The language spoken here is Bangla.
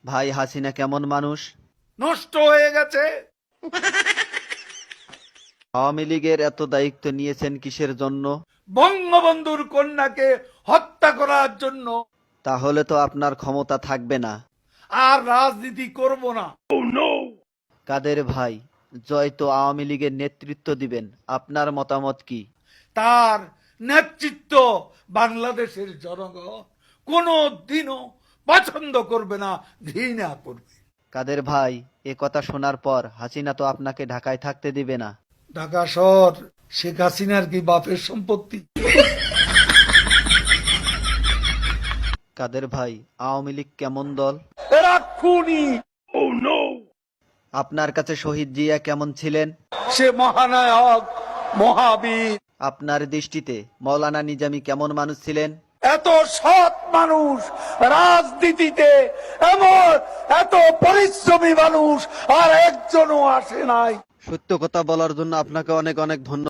ভাই হাসিনা কেমন মানুষ? নষ্ট হয়ে গেছে। আওয়ামী লীগের এত দায়িত্ব নিয়েছেন কিসের জন্য? বঙ্গবন্ধুর কন্যাকে হত্যা করার জন্য। তাহলে তো আপনার ক্ষমতা থাকবে না। আর রাজনীতি করব না। কাদের ভাই, জয় তো আওয়ামী লীগের নেতৃত্ব দিবেন, আপনার মতামত কি? তার নেতৃত্ব বাংলাদেশের জনগণ কোনো দিনও পছন্দ করবে না, ঘৃণা করবে। কাদের ভাই, এ কথা শোনার পর হাসিনা তো আপনাকে ঢাকায় থাকতে দিবে না। ঢাকা শহর শেখ হাসিনার কি বাপের সম্পত্তি? কাদের ভাই, আওয়ামী লীগ কেমন দল? এরা খুনি। আপনার কাছে শহীদ জিয়া কেমন ছিলেন? সে মহানায়ক, মহাবীর। আপনার দৃষ্টিতে মৌলানা নিজামী কেমন মানুষ ছিলেন? এত সৎ মানুষ রাজনীতিতে, এমন এত পরিশ্রমী মানুষ আর একজনও আসে নাই। সত্য কথা বলার জন্য আপনাকে অনেক অনেক ধন্যবাদ।